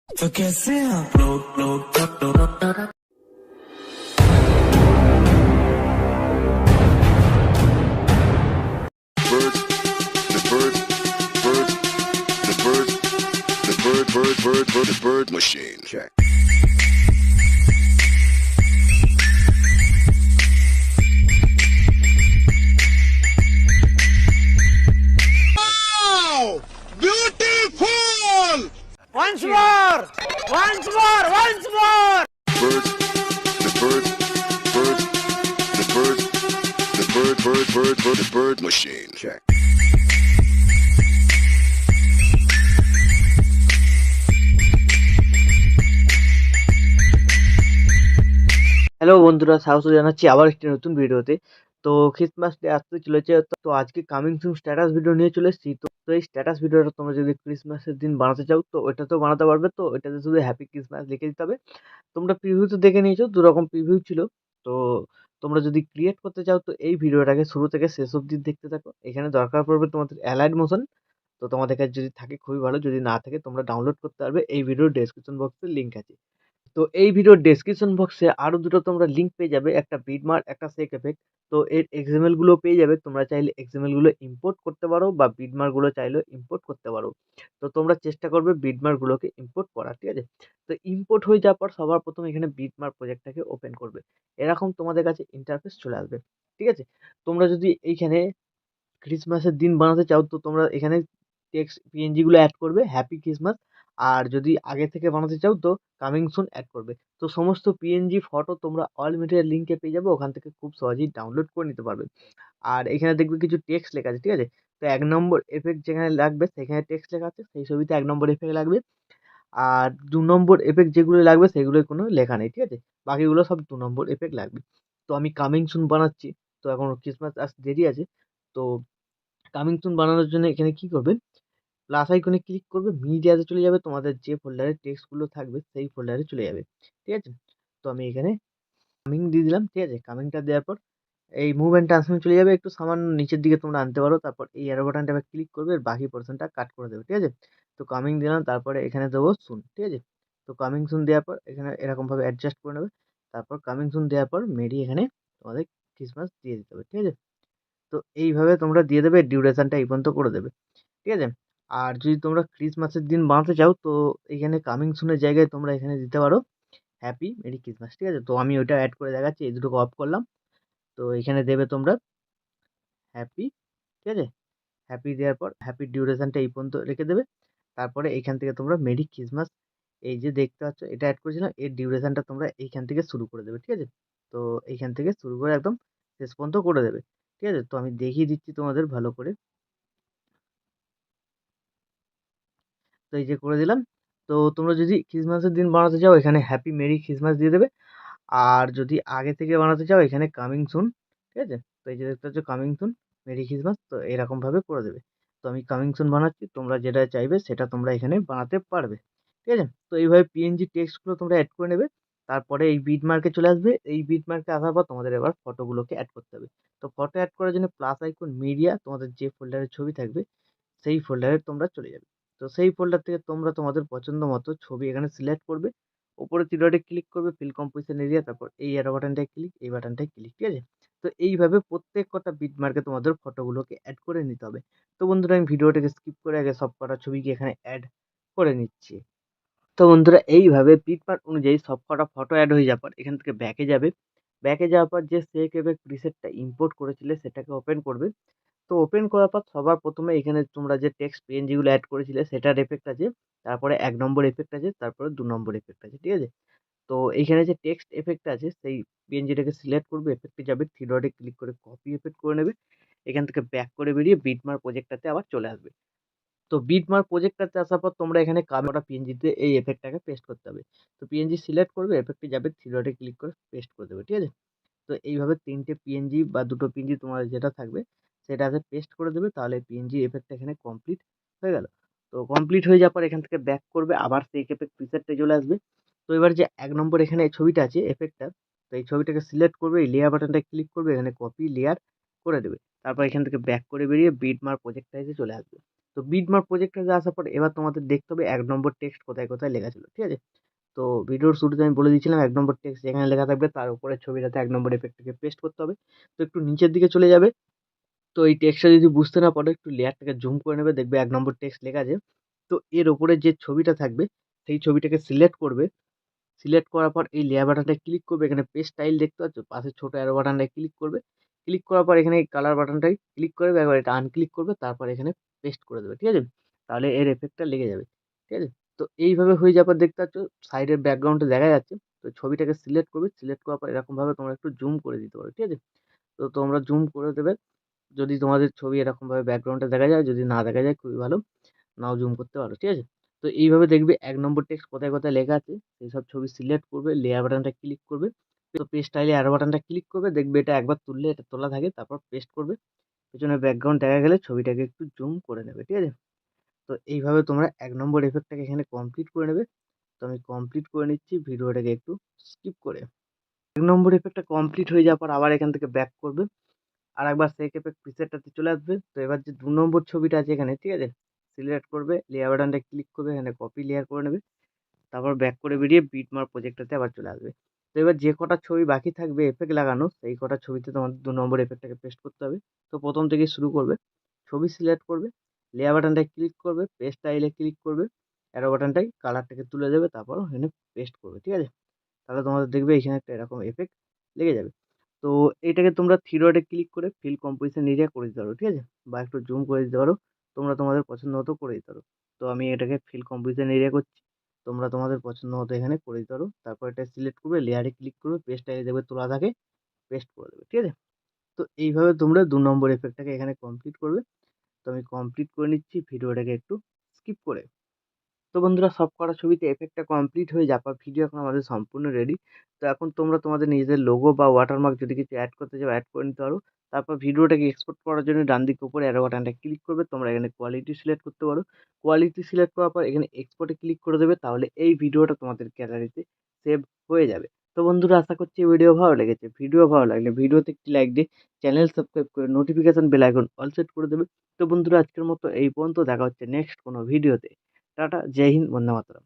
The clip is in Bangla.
तो कैसे आप लोग bird, the bird, bird, the bird, the bird machine. Check. Wow! Beautiful! Once more! Once more! Once more! Bird, the bird, bird, the bird, the bird machine. Check. Hello বন্ধুরা, স্বাগত জানাচ্ছি আবার একটি নতুন ভিডিওতে। তো ক্রিসমাস ডে আসতে চলেছে, তো আজকে কামিং সুন স্ট্যাটাস ভিডিও নিয়ে চলে এসেছি। তো এই স্ট্যাটাস ভিডিওটা তোমরা যদি ক্রিসমাসের দিন বানাতে চাও তো ওইটাতেও বানাতে পারবে। তো এটাতে শুধু হ্যাপি ক্রিসমাস লিখে দিতে হবে। তোমরা প্রিভিউ তো দেখে নিয়েছো, দু রকম প্রিভিউ ছিল। তো তোমরা যদি ক্রিয়েট করতে চাও তো এই ভিডিওটাকে শুরু থেকে শেষ অবধি দেখতে থাকো। এখানে দরকার পড়বে তোমাদের অ্যালাইড মোশন। তো তোমাদের কাছে যদি থাকে খুবই ভালো, যদি না থাকে তোমরা ডাউনলোড করতে পারবে। এই ভিডিওর ডেসক্রিপশন বক্সে লিঙ্ক আছে। তো এই ভিডিওর ডেসক্রিপশন বক্সে আরো দুটো তোমরা লিঙ্ক পেয়ে যাবে, একটা বিটমার্ক, একটা শেক এফেক্ট। তো এর এক্সএমএল গুলো পেয়ে যাবে, তোমরা চাইলে এক্সএমএল গুলো ইম্পোর্ট করতে পারো বা বিটমার্ক গুলো চাইলে ইম্পোর্ট করতে পারো। তো তোমরা চেষ্টা করবে বিটমার্ক গুলোকে ইম্পোর্ট করার, ঠিক আছে? তো ইম্পোর্ট হয়ে যাওয়ার পর সবার প্রথম এখানে বিটমার্ক প্রজেক্টটাকে ওপেন করবে। এরকম তোমাদের কাছে ইন্টারফেস চলে আসবে, ঠিক আছে? তোমরা যদি এইখানে ক্রিসমাসের দিন বানাতে চাও তো তোমরা এখানে টেক্সট পিএনজি গুলো অ্যাড করবে, হ্যাপি ক্রিসমাস। আর যদি আগে থেকে বানাতে চাও তো কামিং সুন অ্যাড করবে। তো সমস্ত পিএনজি ফটো তোমরা অল মিডিয়ার লিঙ্কে পেয়ে যাবে, ওখান থেকে খুব সহজেই ডাউনলোড করে নিতে পারবে। আর এখানে দেখবে কিছু টেক্সট লেখা আছে, ঠিক আছে? তো ১ নম্বর এফেক্ট যেখানে লাগবে সেখানে টেক্সট লেখা আছে, সেই ছবিতে ১ নম্বর এফেক্ট লাগবে। আর ২ নম্বর এফেক্ট যেগুলো লাগবে সেগুলোয় কোনো লেখা নেই, ঠিক আছে? বাকিগুলো সব ২ নম্বর এফেক্ট লাগবে। তো আমি কামিং সুন বানাচ্ছি, তো এখন ক্রিসমাস আসতে দেরি আছে। তো কামিং সুন বানানোর জন্য এখানে কি করবে, প্লাস আইকনে ক্লিক করবে, মিডিয়াতে চলে যাবে, তোমাদের যে ফোল্ডারে টেক্সটগুলো থাকবে সেই ফোল্ডারে চলে যাবে, ঠিক আছে? তো আমি এখানে কামিং দিয়ে দিলাম, ঠিক আছে? কামিংটা দেওয়ার পর এই মুভ অ্যান্ড ট্রান্সফর্ম চলে যাবে, একটু সামান্য নিচের দিকে তোমরা আনতে পারো। তারপর এই অ্যারো বাটনটা আবার ক্লিক করবে, আর বাকি পোর্শনটা কাট করে দেবে, ঠিক আছে? তো কামিং দিলাম, তারপরে এখানে দেবো সুন, ঠিক আছে? তো কামিং সুন দেওয়ার পর এখানে এরকমভাবে অ্যাডজাস্ট করে নেবে। তারপর কামিং সুন দেওয়ার পর মেরি এখানে তোমাদের ক্রিসমাস দিয়ে দিতে হবে, ঠিক আছে? তো এইভাবে তোমরা দিয়ে দেবে, ডিউরেশনটা এই পর্যন্ত করে দেবে, ঠিক আছে? আর যদি তোমরা ক্রিসমাসের দিন বানাতে চাও তো এখানে কামিং সুনের জায়গায় তোমরা এখানে দিতে পারো হ্যাপি মেরি ক্রিসমাস, ঠিক আছে? তো আমি ওইটা অ্যাড করে দেখাচ্ছি, এই দুটোকে অফ করলাম। তো এখানে দেবে তোমরা হ্যাপি, ঠিক আছে? হ্যাপি দেওয়ার পর হ্যাপির ডিউরেশনটা এই পর্যন্ত রেখে দেবে। তারপরে এইখান থেকে তোমরা মেরি ক্রিসমাস, এই যে দেখতে পাচ্ছ এটা অ্যাড করেছিলাম, এর ডিউরেশনটা তোমরা এইখান থেকে শুরু করে দেবে, ঠিক আছে? তো এইখান থেকে শুরু করে একদম শেষ পর্যন্ত করে দেবে, ঠিক আছে? তো আমি দেখিয়ে দিচ্ছি তোমাদের ভালো করে। তো এই যে করে দিলাম। তো তোমরা যদি ক্রিসমাসের দিন বানাতে চাও এখানে হ্যাপি মেরি ক্রিসমাস দিয়ে দেবে। আর যদি আগে থেকে বানাতে চাও এখানে কামিং সুন, ঠিক আছে? তো এই যে দেখতে পাচ্ছ কামিং সুন মেরি ক্রিসমাস, তো এরকমভাবে করে দেবে। তো আমি কামিং সুন বানাচ্ছি, তোমরা যেটা চাইবে সেটা তোমরা এখানে বানাতে পারবে, ঠিক আছে? তো এইভাবে পিএনজি টেক্সটগুলো তোমরা অ্যাড করে নেবে। তারপরে এই বিট মার্কে চলে আসবে, এই বিট মার্কে আসার পর তোমাদের এবার ফটোগুলোকে অ্যাড করতে হবে। তো ফটো অ্যাড করার জন্য প্লাস আইকন, মিডিয়া, তোমাদের যে ফোল্ডারে ছবি থাকবে সেই ফোল্ডারে তোমরা চলে যাবে। তো সেই ফোল্ডার থেকে তোমরা তোমাদের পছন্দ মতো ছবি এখানে সিলেক্ট করবে। উপরে তীরটা ক্লিক করবে, ফিল কম্পোজিশন এরিয়া, তারপর এই অ্যারো বাটনটায় ক্লিক, এই বাটনটায় ক্লিক, ঠিক আছে? তো এইভাবে প্রত্যেক কটা বিট মার্কে তোমাদের ফটোগুলোকে অ্যাড করে নিতে হবে। তো বন্ধুরা আমি ভিডিওটাকে স্কিপ করে আগে সব কটা ছবিকে এখানে অ্যাড করে নিচ্ছি। তো বন্ধুরা এইভাবে বিট মার্ক অনুযায়ী সব কটা ফটো অ্যাড হয়ে যাওয়ার পর এখান থেকে ব্যাকে যাবে। ব্যাকে যাওয়ার পর যে সেক এফেক্ট প্রিসেটটা ইম্পোর্ট করেছিলে সেটাকে ওপেন করবে। তো ওপেন করার পর সবার প্রথমে এখানে তোমরা যে টেক্সট পিএনজি গুলো অ্যাড করেছিলে সেটার এফেক্ট আছে, তারপরে ১ নম্বর এফেক্ট আছে, তারপরে ২ নম্বর এফেক্ট আছে, ঠিক আছে? তো এইখানে যে টেক্সট এফেক্ট আছে সেই পিএনজিটাকে সিলেক্ট করবে, এফেক্টে যাবে, থ্রি ডটে ক্লিক করে কপি এফেক্ট করে নেবে। এখান থেকে ব্যাক করে বেরিয়ে বিটমার্ক প্রজেক্টটাতে আবার চলে আসবে। তো বিটমার্ক প্রজেক্টটাতে আসার পর তোমরা এখানে কালোটা পিএনজিতে এই এফেক্টটাকে পেস্ট করতে হবে। তো পিএনজি সিলেক্ট করবে, এফেক্টে যাবে, থ্রি ডটে ক্লিক করে পেস্ট করে দেবে, ঠিক আছে? তো এইভাবে ৩টে পিএনজি বা ২টো পিএনজি তোমার যেটা থাকবে সেটাতে পেস্ট করে দেবে, তাহলে পিএনজি এফেক্টটা এখানে কমপ্লিট হয়ে গেল। তো কমপ্লিট হয়ে যাওয়ার পর এখান থেকে ব্যাক করবে, আবার সেই এফেক্ট প্রিসেটে চলে আসবে। তো এবার যে ১ নম্বর এখানে এই ছবিটা আছে এফেক্টটা, তো এই ছবিটাকে সিলেক্ট করবে, এই লেয়ার বাটনটায় ক্লিক করবে, এখানে কপি লেয়ার করে দেবে। তারপর এখান থেকে ব্যাক করে বেরিয়ে বিটমার্ক প্রজেক্টটাইতে চলে আসবে। তো বিটমার্ক প্রজেক্টটাতে আসার পর এবার তোমাদের দেখতে হবে ১ নম্বর টেক্সট কোথায়, কোথায় লেখা ছিল। ঠিক আছে? তো ভিডিওর শুরুতে আমি বলে দিয়েছিলাম ১ নম্বর টেক্সট যেখানে লেখা থাকবে তার উপরে ছবিটাতে ১ নম্বর ইফেক্টটাকে পেস্ট করতে হবে। তো একটু নিচের দিকে চলে যাবে। তো এই টেক্সটটা যদি বুঝতে না পারো একটু লেয়ারটাকে জুম করে নেবে, দেখবে ১ নম্বর টেক্সট লেখা আছে। তো এর উপরে যে ছবিটা থাকবে সেই ছবিটাকে সিলেক্ট করবে। সিলেক্ট করার পর এই লেয়ার বাটনটায় ক্লিক করবে। এখানে পেস্ট স্টাইল দেখতে পাচ্ছ? পাশে ছোট অ্যারো বাটনটায় ক্লিক করবে। ক্লিক করার পর এখানে এই কালার বাটনটায় ক্লিক করবে। একবার এটা আনক্লিক করবে। তারপর এখানে পেস্ট করে দেবে। ঠিক আছে? তাহলে এর ইফেক্টটা লেগে যাবে। ঠিক আছে? তো এইভাবে হয়ে যাওয়ার পর দেখতে পাচ্ছ সাইডের ব্যাকগ্রাউন্ডে দেখা যাচ্ছে। তো ছবিটাকে সিলেক্ট করবে। সিলেক্ট করার পর এরকমভাবে তোমরা একটু জুম করে দিতে পারো। ঠিক আছে? তো তোমরা জুম করে দেবে। যদি তোমাদের ছবি এরকমভাবে ব্যাকগ্রাউন্ডে দেখা যায়, যদি না দেখা যায় খুবই ভালো। নাও জুম করতে পারো। ঠিক আছে? তো এইভাবে দেখবে ১ নম্বর টেক্সট কোথায়, কোথায় লেখা আছে সেইসব ছবি সিলেক্ট করবে, লেয়ার বাটনটা ক্লিক করবে। তো পেস্ট স্টাইলে অ্যারো বাটনটা ক্লিক করবে। দেখবে এটা একবার তুললে এটা তোলা থাকে। তারপর পেস্ট করবে। পেছনের ব্যাকগ্রাউন্ড দেখা গেলে ছবিটাকে একটু জুম করে নেবে। ঠিক আছে? তো এইভাবে তোমরা ১ নম্বর ইফেক্টটাকে এখানে কমপ্লিট করে নেবে। তো আমি কমপ্লিট করে নিচ্ছি ভিডিওটাকে একটু স্কিপ করে। ১ নম্বর ইফেক্টটা কমপ্লিট হয়ে যাওয়ার পর আবার এখান থেকে ব্যাক করবে। আরেকবার সেক ইফেক্ট প্রিসেটটাতে চলে আসবে। তো এবার যে ২ নম্বর ছবিটা আছে এখানে, ঠিক আছে? সিলেক্ট করবে, লেয়ার বাটনটা ক্লিক করবে, এখানে কপি লেয়ার করে নেবে। তারপর ব্যাক করে বেরিয়ে বিটমার্ক প্রজেক্টটাতে আবার চলে আসবে। তো এবার যে কটা ছবি বাকি থাকবে এফেক্ট লাগানো, সেই কটা ছবিতে তোমাদের ২ নম্বর এফেক্টটাকে পেস্ট করতে হবে। তো ১ম থেকে শুরু করবে। ছবি সিলেক্ট করবে, লেয়ার বাটনটায় ক্লিক করবে, পেস্ট স্টাইলে ক্লিক করবে, অ্যারো বাটনটায় কালারটাকে তুলে দেবে, তারপর এখানে পেস্ট করবে। ঠিক আছে? তাহলে তোমাদের দেখবে এখানে একটা এরকম এফেক্ট লেগে যাবে। তো এটাকে তোমরা থ্রি ডটে ক্লিক করে ফিল কম্পোজিশন এরিয়া করে দিতে পারো। ঠিক আছে? বা একটু জুম করে দিতে পারো। তোমরা তোমাদের পছন্দ মতো করে দিতে পারো। তো আমি এটাকে ফিল কম্পোজিশন এরিয়া করছি। তোমরা তোমাদের পছন্দ মতো এখানে করে দিতে পারো। তারপর এটা সিলেক্ট করবে, লেয়ারে ক্লিক করবে, পেস্ট স্টাইলে দেখবে তোলা থাকে, পেস্ট করে দেবে। ঠিক আছে? তো এইভাবে তোমরা ২ নম্বর এফেক্টটাকে এখানে কমপ্লিট করবে। তো আমি কমপ্লিট করে নিচ্ছি ভিডিওটাকে একটু স্কিপ করে। তো বন্ধুরা সব কটা ছবিতে এফেক্টটা কমপ্লিট হয়ে যাওয়ার পর ভিডিও এখন আমাদের সম্পূর্ণ রেডি। তো এখন তোমরা তোমাদের নিজেদের লোগো বা ওয়াটারমার্ক যদি কিছু অ্যাড করতে চাও অ্যাড করে নিতে পারো। তারপর ভিডিওটাকে এক্সপোর্ট করার জন্য ডান দিকে উপরে অ্যারো বাটনটা ক্লিক করবে। তোমরা এখানে কোয়ালিটি সিলেক্ট করতে পারো। কোয়ালিটি সিলেক্ট করার পর এখানে এক্সপোর্টে ক্লিক করে দেবে। তাহলে এই ভিডিওটা তোমাদের গ্যালারিতে সেভ হয়ে যাবে। তো বন্ধুরা আশা করছি ভিডিও ভালো লেগেছে। ভিডিও ভালো লাগলে ভিডিওতে একটি লাইক দিয়ে চ্যানেল সাবস্ক্রাইব করে notification bell icon all set করে দেবে। তো বন্ধুরা আজকের মতো এই পর্যন্ত। দেখা হচ্ছে নেক্সট কোনো ভিডিওতে। টাটা, জয় হিন্দ, বন্দে মাতরম।